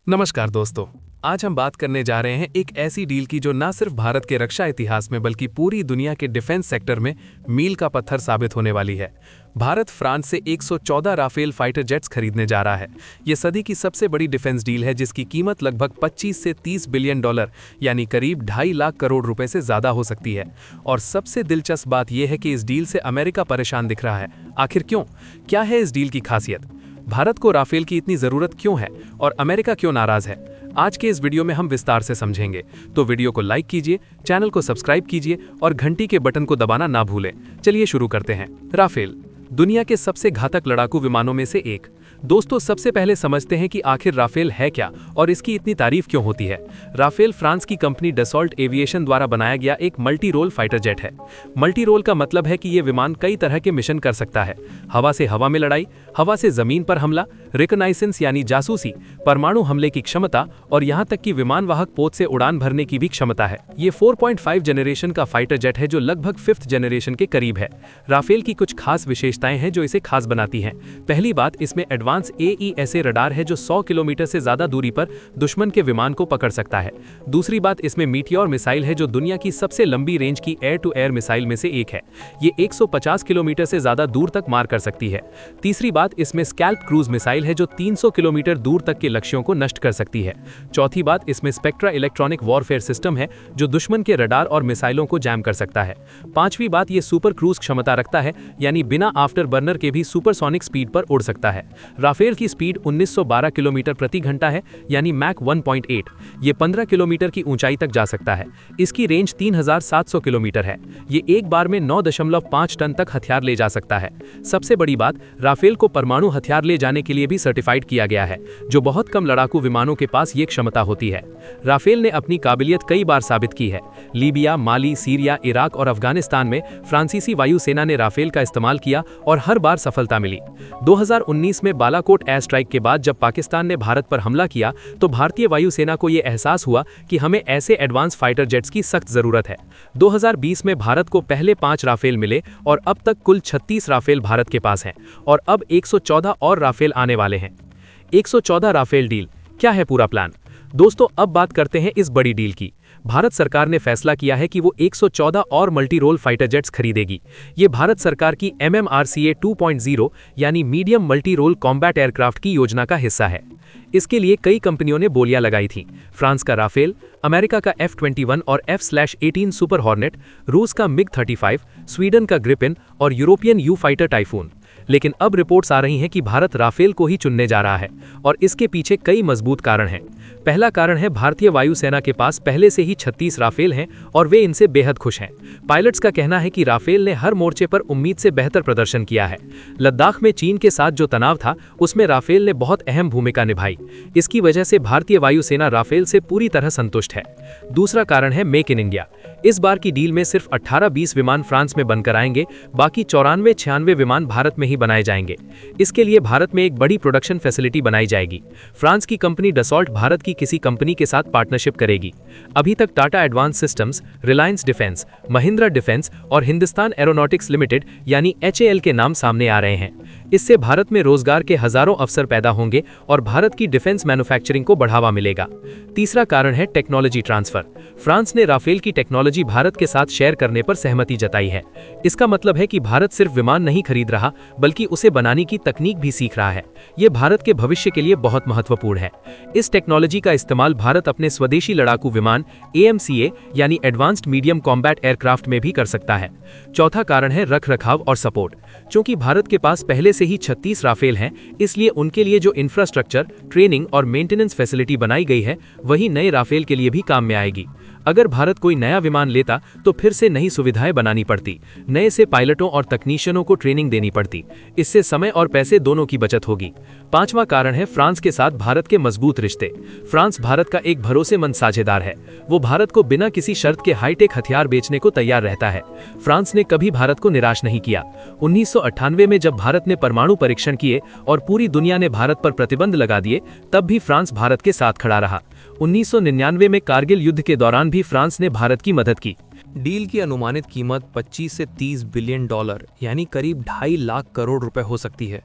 नमस्कार दोस्तों। आज हम बात करने जा रहे हैं एक ऐसी डील की जो न सिर्फ भारत के रक्षा इतिहास में बल्कि पूरी दुनिया के डिफेंस सेक्टर में मील का पत्थर साबित होने वाली है। भारत फ्रांस से 114 राफेल फाइटर जेट्स खरीदने जा रहा है। ये सदी की सबसे बड़ी डिफेंस डील है जिसकी कीमत लगभग 25 से 30 बिलियन डॉलर यानी करीब 2.5 लाख करोड़ रुपए से ज्यादा हो सकती है। और सबसे दिलचस्प बात यह है कि इस डील से अमेरिका परेशान दिख रहा है। आखिर क्यों? क्या है इस डील की खासियत? भारत को राफेल की इतनी जरूरत क्यों है और अमेरिका क्यों नाराज है? आज के इस वीडियो में हम विस्तार से समझेंगे। तो वीडियो को लाइक कीजिए, चैनल को सब्सक्राइब कीजिए और घंटी के बटन को दबाना ना भूलें। चलिए शुरू करते हैं। राफेल दुनिया के सबसे घातक लड़ाकू विमानों में से एक। दोस्तों, सबसे पहले समझते हैं कि आखिर राफेल है क्या और इसकी इतनी तारीफ क्यों होती है। राफेल फ्रांस की कंपनी डसॉल्ट एविएशन द्वारा बनाया गया एक मल्टी रोल फाइटर जेट है। मल्टी रोल का मतलब है कि यह विमान कई तरह के मिशन कर सकता है। हवा से हवा में लड़ाई, हवा से जमीन पर हमला, रिकॉनाइसेंस यानी जासूसी, परमाणु हमले की क्षमता और यहां तक कि विमान वाहक पोत से उड़ान भरने की भी क्षमता है। ये 4.5 जनरेशन का फाइटर जेट है जो लगभग 5th जनरेशन के करीब है। राफेल की कुछ खास विशेषताएं हैं जो इसे खास बनाती हैं। पहली बात, इसमें एडवांस AESA रडार है जो 100 किलोमीटर से ज्यादा दूरी पर दुश्मन के विमान को पकड़ सकता है। दूसरी बात, इसमें मीटियोर मिसाइल है जो दुनिया की सबसे लंबी रेंज की एयर टू एयर मिसाइल में से एक है। ये 150 किलोमीटर से ज्यादा दूर तक मार कर सकती है। तीसरी बात, इसमें स्कैल्प क्रूज मिसाइल है जो 300 किलोमीटर दूर तक के लक्ष्यों को नष्ट कर सकती है। चौथी बात, इसमें स्पेक्ट्रा इलेक्ट्रॉनिक वॉरफेयर सिस्टम है जो दुश्मन के रडार और मिसाइलों को जैम कर सकता है। पांचवी बात, ये सुपर क्रूज क्षमता रखता है यानी बिना आफ्टर बर्नर के भी सुपरसोनिक स्पीड पर उड़ सकता है। राफेल की स्पीड 1912 किलोमीटर प्रति घंटा है यानी मैक 1.8। ये 15 किलोमीटर की ऊंचाई तक जा सकता है। इसकी रेंज 3700 किलोमीटर है। ये एक बार में 9.5 टन तक हथियार ले जा सकता है। सबसे बड़ी बात, राफेल को परमाणु हथियार ले जाने के लिए भी सर्टिफाइड किया गया है, जो बहुत कम लड़ाकू विमानों के पास ये क्षमता होती है। राफेल ने अपनी काबिलियत कई बार साबित की है। लीबिया, माली, सीरिया, इराक और अफगानिस्तान में फ्रांसीसी वायुसेना ने राफेल का इस्तेमाल किया और हर बार सफलता मिली। 2019 में बालाकोट एयर स्ट्राइक के बाद जब पाकिस्तान ने भारत पर हमला किया तो भारतीय वायुसेना को यह एहसास हुआ कि हमें ऐसे एडवांस फाइटर जेट्स की सख्त जरूरत है। 2020 में भारत को पहले 5 राफेल मिले और अब तक कुल 36 राफेल भारत के पास हैं और अब 114 और राफेल आने वाले हैं। 114 राफेल डील, क्या है पूरा प्लान? दोस्तों, अब बात करते हैं इस बड़ी डील की। भारत सरकार ने फैसला किया है कि वो 114 और मल्टी रोल फाइटर जेट्स खरीदेगी। ये भारत सरकार की MMRCA 2.0 यानी medium multi role combat aircraft की योजना का हिस्सा है। इसके लिए कई कंपनियों ने बोलियां लगाई थी। फ्रांस का राफेल, अमेरिका का F-21 और F/18 सुपर हॉर्नेट, रूस का MiG-35, स्वीडन का ग्रिपिन और यूरोपियन यू फाइटर टाइफून। लेकिन अब रिपोर्ट्स आ रही हैं कि भारत राफेल को ही चुनने जा रहा है और इसके पीछे कई मजबूत कारण हैं। पहला कारण है, भारतीय वायुसेना के पास पहले से ही 36 राफेल हैं और वे इनसे बेहद खुश हैं। पायलट्स का कहना है कि राफेल ने हर मोर्चे पर उम्मीद से बेहतर प्रदर्शन किया है। लद्दाख में चीन के साथ जो तनाव था उसमें राफेल ने बहुत अहम भूमिका निभाई। इसकी वजह से भारतीय वायुसेना राफेल से पूरी तरह संतुष्ट है। दूसरा कारण है मेक इन इंडिया। इस बार की डील में सिर्फ 18-20 विमान फ्रांस में बनकर आएंगे, बाकी 94-96 विमान भारत में ही बनाए जाएंगे। इसके लिए भारत में एक बड़ी प्रोडक्शन फैसिलिटी बनाई जाएगी। फ्रांस की कंपनी डसॉल्ट भारत की किसी कंपनी के साथ पार्टनरशिप करेगी। अभी तक Tata advance systems, Reliance defence, Mahindra defence और हिंदुस्तान एरोनॉटिक्स लिमिटेड यानी HAL के नाम सामने आ रहे हैं। इससे भारत में रोजगार के हजारों अवसर पैदा होंगे और भारत की डिफेंस मैन्युफैक्चरिंग को बढ़ावा मिलेगा। तीसरा कारण है टेक्नोलॉजी ट्रांसफर। फ्रांस ने राफेल की टेक्नोलॉजी भारत के साथ शेयर करने पर सहमति जताई है। इसका मतलब है कि भारत सिर्फ विमान नहीं खरीद रहा बल्कि उसे बनाने की तकनीक भी सीख रहा है। यह भारत के भविष्य के लिए बहुत महत्वपूर्ण है। इस टेक्नोलॉजी का इस्तेमाल भारत अपने स्वदेशी लड़ाकू विमान AMCA यानी एडवांस्ड मीडियम कॉम्बैट एयरक्राफ्ट में भी कर सकता है। चौथा कारण है रखरखाव और सपोर्ट। क्योंकि भारत के पास पहले से ही 36 राफेल हैं, इसलिए उनके लिए जो इंफ्रास्ट्रक्चर, ट्रेनिंग और मेंटेनेंस फैसिलिटी बनाई गई है वही नए राफेल के लिए भी काम में आएगी। अगर भारत कोई नया विमान लेता तो फिर से नई सुविधाएं बनानी पड़ती, नए से पायलटों और तकनीशियनों को ट्रेनिंग देनी पड़ती। इससे समय और पैसे दोनों की बचत होगी। पांचवा कारण है फ्रांस के साथ भारत के मजबूत रिश्ते। फ्रांस भारत का एक भरोसेमंद साझेदार है। वो भारत को बिना किसी शर्त के हाईटेक हथियार बेचने को तैयार रहता है। फ्रांस ने कभी भारत को निराश नहीं किया। 1998 में जब भारत ने परमाणु परीक्षण किए और पूरी दुनिया ने भारत पर प्रतिबंध लगा दिए, तब भी फ्रांस भारत के साथ खड़ा रहा। 1999 में कारगिल युद्ध के दौरान भी फ्रांस ने भारत की मदद की। डील की अनुमानित कीमत 25 से 30 बिलियन डॉलर यानी करीब 2.5 लाख करोड़ रुपए हो सकती है।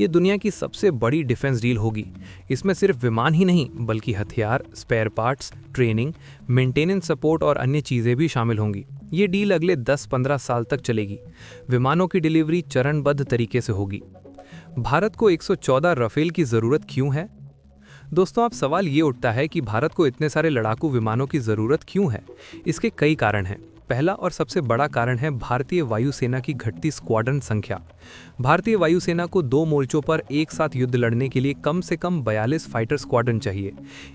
ये दुनिया की सबसे बड़ी डिफेंस डील होगी। इसमें सिर्फ विमान ही नहीं बल्कि हथियार, spare parts, training, maintenance support और अन्य चीज़ें भी शामिल होंगी। ये डील अगले 10-15 साल तक चलेगी। विमानों की डिलीवरी चरणबद्ध तरीके से होगी। भारत को 114 राफेल की ज़रूरत क्यों है? दोस्तों, अब सवाल ये उठता है कि भारत को इतने सारे लड़ाकू विमानों की ज़रूरत क्यों है? इसके कई कारण हैं। पहला और सबसे बड़ा कारण है भारतीय वायुसेना की घटती स्क्वाड्रन संख्या। भारतीय वायुसेना को 2 मोर्चों पर एक साथ युद्ध लड़ने के लिए कम से कम 42 फाइटर स्क्वाड्रन चाहिए।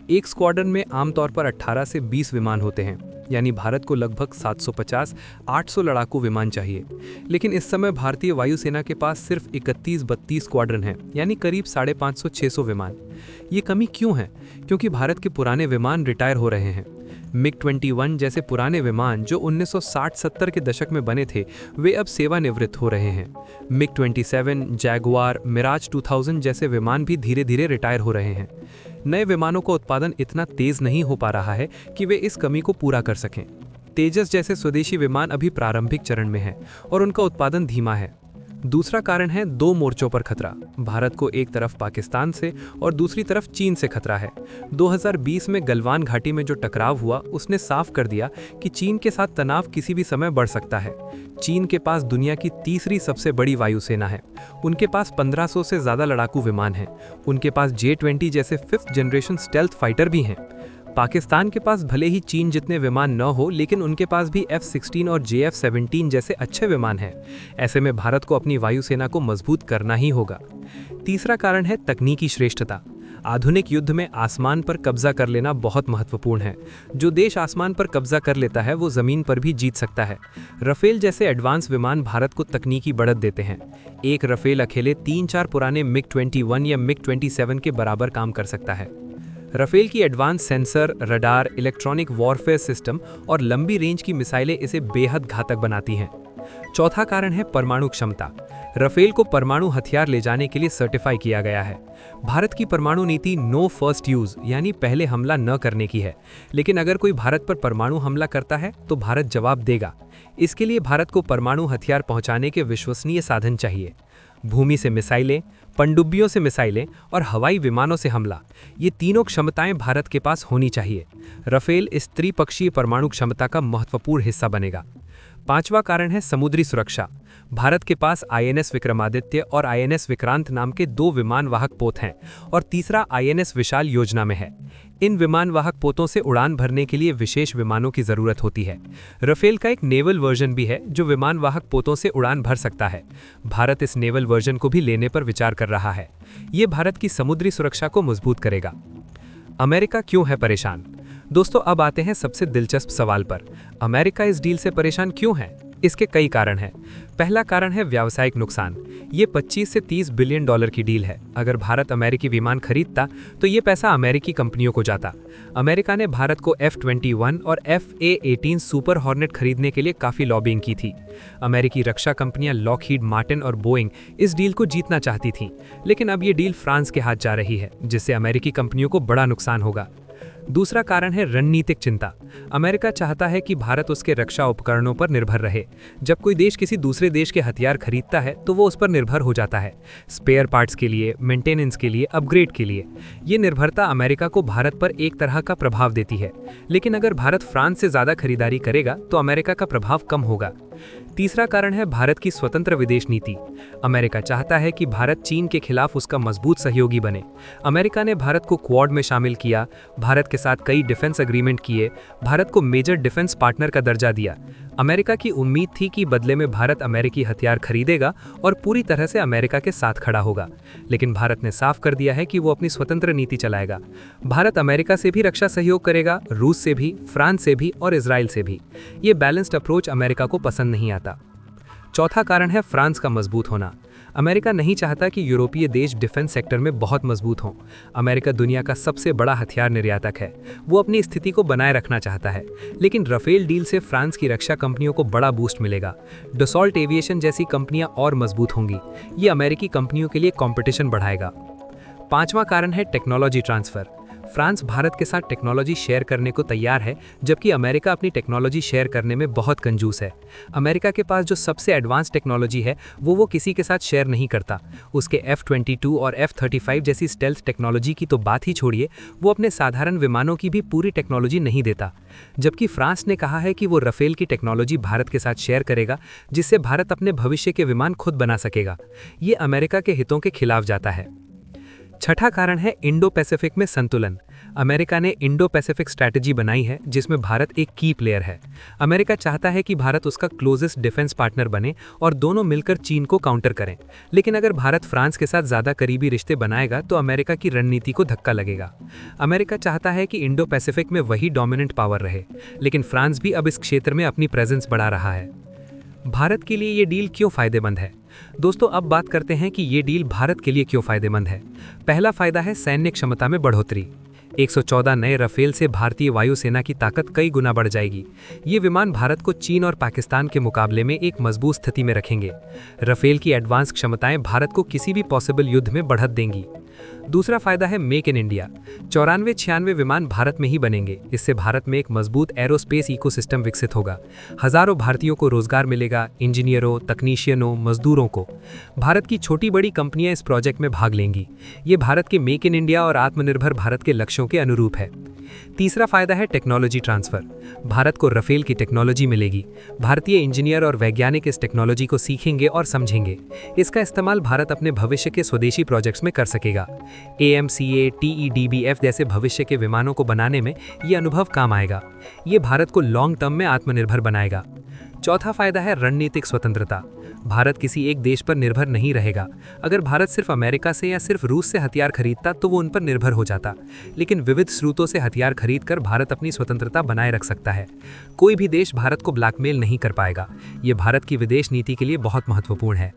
एक स्क्वाड्रन में आमतौर पर 18 से 20 विमान होते हैं, यानी भारत को लगभग 750-800 लड़ाकू विमान चाहिए। लेकिन इस समय भारतीय वायुसेना के पास सिर्फ 31-32 स्क्वाड्रन हैं, यानी करीब 550-600 विमान। ये कमी क्यों है? क्योंकि भारत के पुराने विमान रिटायर हो रहे हैं। MiG-21 जैसे पुराने विमान जो 1960-70 के दशक में बने थे, वे अब सेवानिवृत्त हो रहे हैं। MiG-27, जैगुआर, मिराज 2000 जैसे विमान भी धीरे धीरे रिटायर हो रहे हैं। नए विमानों का उत्पादन इतना तेज नहीं हो पा रहा है कि वे इस कमी को पूरा कर सकें। तेजस जैसे स्वदेशी विमान अभी प्रारंभिक चरण में हैं और उनका उत्पादन धीमा है। दूसरा कारण है 2 मोर्चों पर खतरा। भारत को एक तरफ पाकिस्तान से और दूसरी तरफ चीन से खतरा है। 2020 में गलवान घाटी में जो टकराव हुआ उसने साफ कर दिया कि चीन के साथ तनाव किसी भी समय बढ़ सकता है। चीन के पास दुनिया की तीसरी सबसे बड़ी वायुसेना है। उनके पास 1500 से ज़्यादा लड़ाकू विमान हैं। उनके पास J-20 जैसे 5th जनरेशन स्टेल्थ फाइटर भी हैं। पाकिस्तान के पास भले ही चीन जितने विमान न हो, लेकिन उनके पास भी F-16 और JF-17 जैसे अच्छे विमान हैं। ऐसे में भारत को अपनी वायुसेना को मजबूत करना ही होगा। तीसरा कारण है तकनीकी श्रेष्ठता। आधुनिक युद्ध में आसमान पर कब्जा कर लेना बहुत महत्वपूर्ण है। जो देश आसमान पर कब्जा कर लेता है वो जमीन पर भी जीत सकता है। राफेल जैसे एडवांस विमान भारत को तकनीकी बढ़त देते हैं। एक राफेल अकेले 3-4 पुराने MiG-21 या MiG-27 के बराबर काम कर सकता है। राफेल की advance sensor, radar, electronic warfare system और लंबी रेंज की मिसाइलें इसे बेहद घातक बनाती हैं। चौथा कारण है परमाणु क्षमता। राफेल को परमाणु हथियार ले जाने के लिए सर्टिफाई किया गया है। भारत की परमाणु नीति नो फर्स्ट यूज यानी पहले हमला न करने की है। लेकिन अगर कोई भारत पर परमाणु हमला करता है तो भारत जवाब देगा। इसके लिए भारत को परमाणु हथियार पहुंचाने के विश्वसनीय साधन चाहिए। भूमि से मिसाइलें, पनडुब्बियों से मिसाइलें और हवाई विमानों से हमला, ये तीनों क्षमताएं भारत के पास होनी चाहिए। राफेल इस त्रिपक्षीय परमाणु क्षमता का महत्वपूर्ण हिस्सा बनेगा। पांचवा कारण है समुद्री सुरक्षा। भारत के पास INS विक्रमादित्य और INS विक्रांत नाम के 2 विमान वाहक पोत हैं और तीसरा INS विशाल योजना में है। इन विमान वाहक पोतों से उड़ान भरने के लिए विशेष विमानों की जरूरत होती है। राफेल का एक नेवल वर्जन भी है जो विमान वाहक पोतों से उड़ान भर सकता है। भारत इस नेवल वर्जन को भी लेने पर विचार कर रहा है। ये भारत की समुद्री सुरक्षा को मजबूत करेगा। अमेरिका क्यों है परेशान? दोस्तों, अब आते हैं सबसे दिलचस्प सवाल पर। अमेरिका इस डील से परेशान क्यों है? इसके कई कारण हैं। पहला कारण है व्यावसायिक नुकसान। ये 25 से 30 बिलियन डॉलर की डील है। अगर भारत अमेरिकी विमान खरीदता तो ये पैसा अमेरिकी कंपनियों को जाता। अमेरिका ने भारत को F-21 और FA-18 सुपर हॉर्नेट खरीदने के लिए काफ़ी लॉबिंग की थी। अमेरिकी रक्षा कंपनियां लॉकहीड मार्टिन और बोइंग इस डील को जीतना चाहती थीं, लेकिन अब ये डील फ्रांस के हाथ जा रही है, जिससे अमेरिकी कंपनियों को बड़ा नुकसान होगा। दूसरा कारण है रणनीतिक चिंता। अमेरिका चाहता है कि भारत उसके रक्षा उपकरणों पर निर्भर रहे। जब कोई देश किसी दूसरे देश के हथियार खरीदता है तो वो उस पर निर्भर हो जाता है, स्पेयर पार्ट्स के लिए, मेंटेनेंस के लिए, अपग्रेड के लिए। ये निर्भरता अमेरिका को भारत पर एक तरह का प्रभाव देती है। लेकिन अगर भारत फ्रांस से ज़्यादा खरीदारी करेगा तो अमेरिका का प्रभाव कम होगा। तीसरा कारण है भारत की स्वतंत्र विदेश नीति। अमेरिका चाहता है कि भारत चीन के खिलाफ उसका मजबूत सहयोगी बने। अमेरिका ने भारत को क्वाड में शामिल किया, भारत के साथ कई डिफेंस एग्रीमेंट किए, भारत को मेजर डिफेंस पार्टनर का दर्जा दिया। अमेरिका की उम्मीद थी कि बदले में भारत अमेरिकी हथियार खरीदेगा और पूरी तरह से अमेरिका के साथ खड़ा होगा। लेकिन भारत ने साफ कर दिया है कि वो अपनी स्वतंत्र नीति चलाएगा। भारत अमेरिका से भी रक्षा सहयोग करेगा, रूस से भी, फ्रांस से भी और इजराइल से भी। ये बैलेंस्ड अप्रोच अमेरिका को पसंद नहीं आता। चौथा कारण है फ्रांस का मजबूत होना। अमेरिका नहीं चाहता कि यूरोपीय देश डिफेंस सेक्टर में बहुत मजबूत हों। अमेरिका दुनिया का सबसे बड़ा हथियार निर्यातक है। वो अपनी स्थिति को बनाए रखना चाहता है। लेकिन राफेल डील से फ्रांस की रक्षा कंपनियों को बड़ा बूस्ट मिलेगा। डसॉल्ट एविएशन जैसी कंपनियां और मजबूत होंगी। ये अमेरिकी कंपनियों के लिए कंपटीशन बढ़ाएगा। पांचवा कारण है टेक्नोलॉजी ट्रांसफर। फ्रांस भारत के साथ टेक्नोलॉजी शेयर करने को तैयार है, जबकि अमेरिका अपनी टेक्नोलॉजी शेयर करने में बहुत कंजूस है। अमेरिका के पास जो सबसे एडवांस टेक्नोलॉजी है वो किसी के साथ शेयर नहीं करता। उसके F-22 और F-35 जैसी स्टेल्थ टेक्नोलॉजी की तो बात ही छोड़िए, वो अपने साधारण विमानों की भी पूरी टेक्नोलॉजी नहीं देता। जबकि फ्रांस ने कहा है कि वो राफेल की टेक्नोलॉजी भारत के साथ शेयर करेगा, जिससे भारत अपने भविष्य के विमान खुद बना सकेगा। ये अमेरिका के हितों के खिलाफ जाता है। छठा कारण है इंडो पैसिफिक में संतुलन। अमेरिका ने इंडो पैसिफिक स्ट्रैटेजी बनाई है, जिसमें भारत एक की प्लेयर है। अमेरिका चाहता है कि भारत उसका क्लोजेस्ट डिफेंस पार्टनर बने और दोनों मिलकर चीन को काउंटर करें। लेकिन अगर भारत फ्रांस के साथ ज़्यादा करीबी रिश्ते बनाएगा तो अमेरिका की रणनीति को धक्का लगेगा। अमेरिका चाहता है कि इंडो पैसिफिक में वही डोमिनेंट पावर रहे, लेकिन फ्रांस भी अब इस क्षेत्र में अपनी प्रेजेंस बढ़ा रहा है। भारत के लिए ये डील क्यों फायदेमंद है? दोस्तों, अब बात करते हैं कि ये डील भारत के लिए क्यों फायदेमंद है। पहला फायदा है सैन्य क्षमता में बढ़ोतरी। 114 नए राफेल से भारतीय वायुसेना की ताकत कई गुना बढ़ जाएगी। ये विमान भारत को चीन और पाकिस्तान के मुकाबले में एक मजबूत स्थिति में रखेंगे। राफेल की एडवांस क्षमताएं भारत को किसी भी पॉसिबल युद्ध में बढ़त देंगी। दूसरा फायदा है मेक इन इंडिया। 94-96 विमान भारत में ही बनेंगे। इससे भारत में एक मजबूत एरोस्पेस इकोसिस्टम विकसित होगा। हजारों भारतीयों को रोजगार मिलेगा, इंजीनियरों, तकनीशियनों, मजदूरों को। भारत की छोटी बड़ी कंपनियां इस प्रोजेक्ट में भाग लेंगी। ये भारत के मेक इन इंडिया और आत्मनिर्भर भारत के लक्ष्यों के अनुरूप है। तीसरा फायदा है टेक्नोलॉजी ट्रांसफर। भारत को राफेल की टेक्नोलॉजी मिलेगी। भारतीय इंजीनियर और वैज्ञानिक इस टेक्नोलॉजी को सीखेंगे और समझेंगे। इसका इस्तेमाल भारत अपने भविष्य के स्वदेशी प्रोजेक्ट्स में कर सकेगा। AMCA, TEDBF जैसे भविष्य के विमानों को बनाने में ये अनुभव काम आएगा। ये भारत को लॉन्ग टर्म में आत्मनिर्भर बनाएगा। चौथा फायदा है रणनीतिक स्वतंत्रता। भारत किसी एक देश पर निर्भर नहीं रहेगा। अगर भारत सिर्फ अमेरिका से या सिर्फ रूस से हथियार खरीदता तो वो उन पर निर्भर हो जाता, लेकिन विविध स्रोतों से हथियार खरीदकर भारत अपनी स्वतंत्रता बनाए रख सकता है। कोई भी देश भारत को ब्लैकमेल नहीं कर पाएगा। ये भारत की विदेश नीति के लिए बहुत महत्वपूर्ण है।